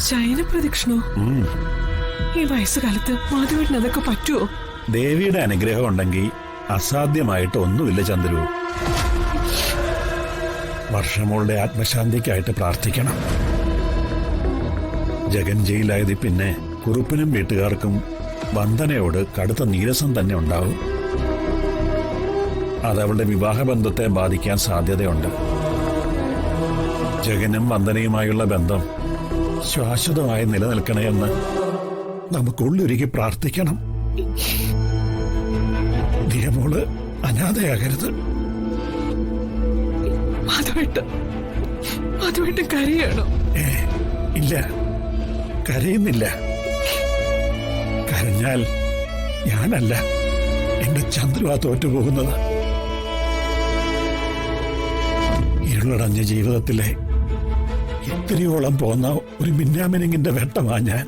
ശയനപ്രദക്ഷിണോ? ഈ വയസ്സുകാലത്ത് മാധവേട്ടന് അതൊക്കെ പറ്റുമോ? ദേവിയുടെ അനുഗ്രഹം ഉണ്ടെങ്കിൽ അസാധ്യമായിട്ട് ഒന്നുമില്ല ചന്ദ്രു. വർഷമോളുടെ ആത്മശാന്തിക്കായിട്ട് പ്രാർത്ഥിക്കണം. ജഗൻ ജയിലായത് പിന്നെ കുറുപ്പിനും വീട്ടുകാർക്കും വന്ദനയോട് കടുത്ത നീരസം തന്നെ ഉണ്ടാവും. അതവളുടെ വിവാഹബന്ധത്തെ ബാധിക്കാൻ സാധ്യതയുണ്ട്. ജഗനും വന്ദനയുമായുള്ള ബന്ധം ശാശ്വതമായി നിലനിൽക്കണമെന്ന് നമുക്കുള്ളുരുകി പ്രാർത്ഥിക്കണം. ദിയമോള് അനാഥയാകരുത്. മാധവേട്ടൻ കരയാണോ? ഇല്ല, കരയുന്നില്ല. കരഞ്ഞാൽ ഞാനല്ല, എന്റെ ചന്ദ്രുവാ തോറ്റുപോകുന്നത്. ഇരുളടഞ്ഞ ജീവിതത്തിലെ ഇത്രയോളം പോന്ന ഒരു മിന്നാമിനിങ്ങിന്റെ വെട്ടമാ ഞാൻ.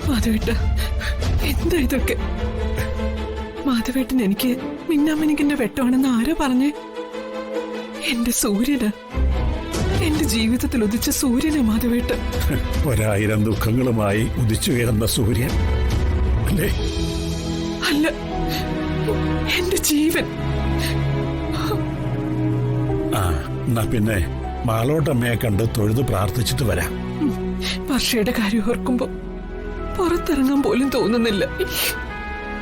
മാധവേട്ട, എന്താ ഇതൊക്കെ? മാധവേട്ടൻ എനിക്ക് മിന്നാമിനിങ്ങിന്റെ വെട്ടമാണെന്ന് ആരാ പറഞ്ഞേ? എന്റെ സൂര്യന്, എന്റെ ജീവിതത്തിൽ ഉദിച്ച സൂര്യനെ മാധവേട്ട. 1000 ദുഃഖങ്ങളുമായി ഉദിച്ചുയർന്ന സൂര്യൻ അല്ലേ? അല്ല, എന്റെ ജീവൻ. എന്നാ പിന്നെ മാളോട്ടമ്മയെ കണ്ട് തൊഴുത് പ്രാർത്ഥിച്ചിട്ട് വരാം. വർഷയുടെ കാര്യം ഓർക്കുമ്പോ പുറത്തിറങ്ങാൻ പോലും തോന്നുന്നില്ല.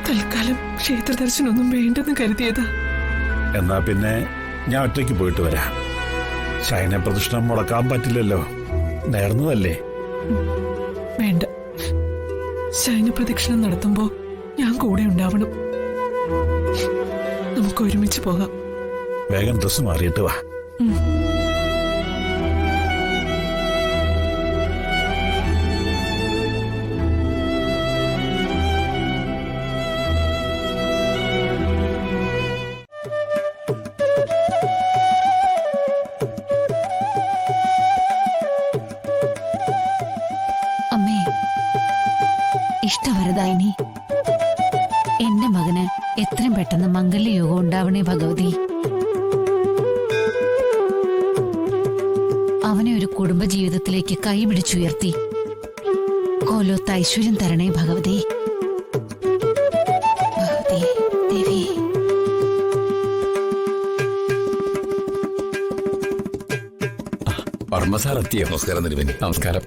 തൽക്കാലം ക്ഷേത്ര ദർശനമൊന്നും വേണ്ടെന്ന് കരുതിയതാ. എന്നാ പിന്നെ ഞാൻ ഒറ്റയ്ക്ക് പോയിട്ട് വരാം. ശയനപ്രദക്ഷിണം മുടക്കാൻ പറ്റില്ലല്ലോ, നേർന്നതല്ലേ? വേണ്ട, ശയനപ്രദക്ഷിണം നടത്തുമ്പോ ഞാൻ കൂടെ ഉണ്ടാവണം. നമുക്ക് ഒരുമിച്ച് പോകാം. വേഗം ഡ്രസ് മാറിയിട്ട് വാ. അമ്മേ, ഇഷ്ടവരദായിനി, എന്റെ മകന് എത്രയും പെട്ടെന്ന് മംഗല്യയോഗം ഉണ്ടാവണേ ഭഗവതി. അവനെ ഒരു കുടുംബജീവിതത്തിലേക്ക് കൈപിടിച്ചുയർത്തി കോലോത്ത് ഐശ്വര്യം തരണേ ഭഗവതി. ഭഗവതി ദേവി. വർമ്മ സാർ എത്തിയോ? നമസ്കാരം തിരുമേനി. നമസ്കാരം.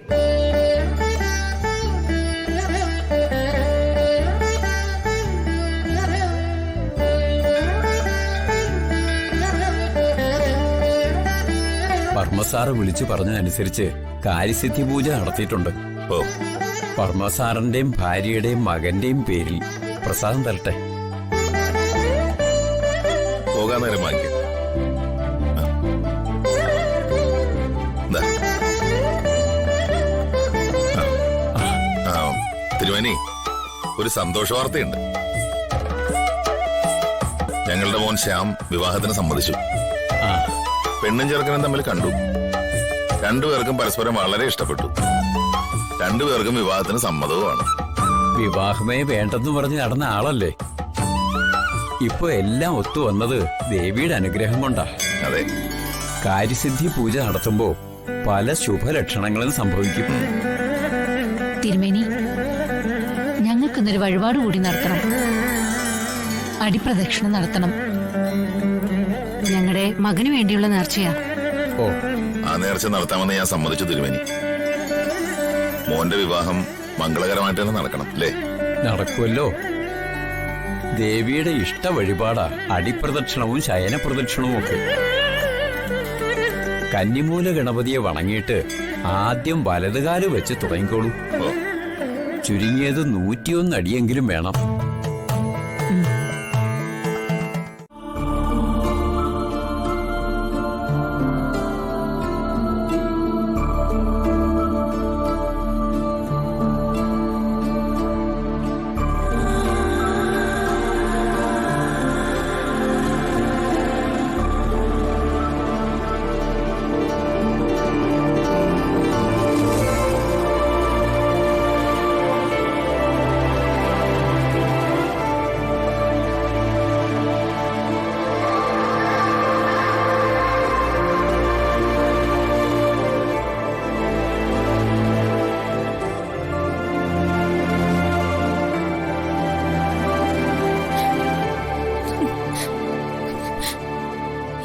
വർമ്മ സാറ് വിളിച്ചു പറഞ്ഞതനുസരിച്ച് കാര്യസിദ്ധി പൂജ നടത്തിയിട്ടുണ്ട്. ഓ, വർമ്മ സാറിന്റെയും ഭാര്യയുടെയും മകന്റെയും പേരിൽ പ്രസാദം തരട്ടെ. പോകാൻ നേരം വാങ്ങിക്കാം. തിരുമേനി, ഒരു സന്തോഷ വാർത്തയുണ്ട്. ഞങ്ങളുടെ മോൻ ശ്യാം വിവാഹത്തിന് സമ്മതിച്ചു. പെണ്ണും ചെറുക്കനും തമ്മിൽ കണ്ടു. രണ്ടുപേർക്കും പരസ്പരം വളരെ ഇഷ്ടപ്പെട്ടു. രണ്ടുപേർക്കും വിവാഹത്തിന് സമ്മതവുമാണ്. വിവാഹമേ വേണ്ടെന്ന് പറഞ്ഞ് നടന്ന ആളല്ലേ. ഇപ്പൊ എല്ലാം ഒത്തു വന്നത് ദേവിയുടെ അനുഗ്രഹം കൊണ്ടാ. അതെ, കാര്യസിദ്ധി പൂജ നടത്തുമ്പോ പല ശുഭലക്ഷണങ്ങളും സംഭവിക്കും. തിരുമേനി, ഞങ്ങൾക്കിന്നൊരു വഴിപാട് കൂടി നടത്തണം. അടിപ്രദക്ഷിണം നടത്തണം. ഞങ്ങളുടെ മകന് വേണ്ടിയുള്ള നേർച്ചയാ. ഓ, ആ നേർച്ച നടത്താമെന്ന് ഞാൻ സമ്മതിച്ചു തിരുമേനി. മോന്റെ വിവാഹം മംഗളകരമായിട്ട് തന്നെ നടക്കണം അല്ലേ? നടക്കുമല്ലോ. ദേവിയുടെ ഇഷ്ട വഴിപാടാ അടിപ്രദക്ഷിണവും ശയനപ്രദക്ഷിണവും ഒക്കെ. കന്നിമൂല ഗണപതിയെ വണങ്ങിയിട്ട് ആദ്യം വലതുകാല് വെച്ച് തുടങ്ങിക്കോളൂ. ചുരുങ്ങിയത് 101 അടിയെങ്കിലും വേണം.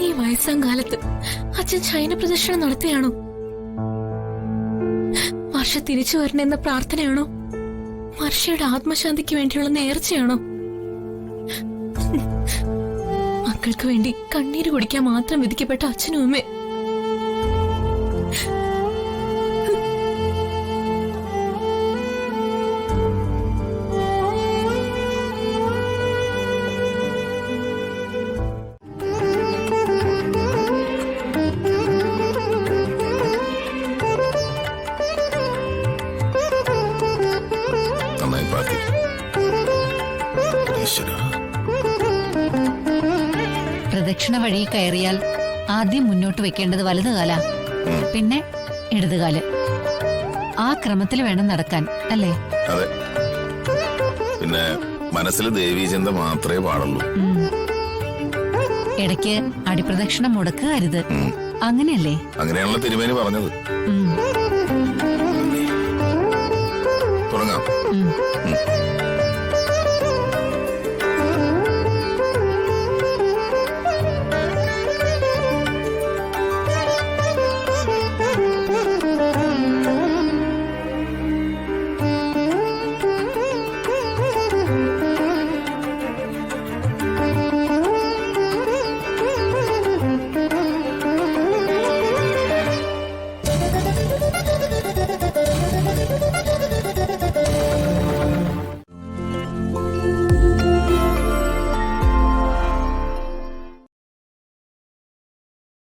ഈ വയസ്സാം കാലത്ത് അച്ഛൻ ശയന പ്രദർശനം നടത്തിയാണോ? വർഷ തിരിച്ചു വരണമെന്ന പ്രാർത്ഥനയാണോ? വർഷയുടെ ആത്മശാന്തിക്ക് വേണ്ടിയുള്ള നേർച്ചയാണോ? മക്കൾക്ക് വേണ്ടി കണ്ണീര് കുടിക്കാൻ മാത്രം വിധിക്കപ്പെട്ട അച്ഛനും അമ്മേ, നന്നായി പ്രാർത്ഥിക്കും. ഈശ്വരാ. പ്രദക്ഷിണ വഴി കയറിയാൽ ആദ്യം മുന്നോട്ട് വെക്കേണ്ടത് വലതുകാല, പിന്നെ ഇടതുകാല്. ആ ക്രമത്തിൽ വേണം നടക്കാൻ, അല്ലേ? അതെ. പിന്നെ മനസ്സിൽ ദേവീചിന്ത മാത്രമേ പാടുള്ളൂ. ഇടയ്ക്ക് അടിപ്രദക്ഷിണം മുടക്കരുത്, അങ്ങനെയല്ലേ? അങ്ങനെയാണല്ലോ തിരുമേനി പറഞ്ഞത്. ഉം. തുടങ്ങാം. ഉം.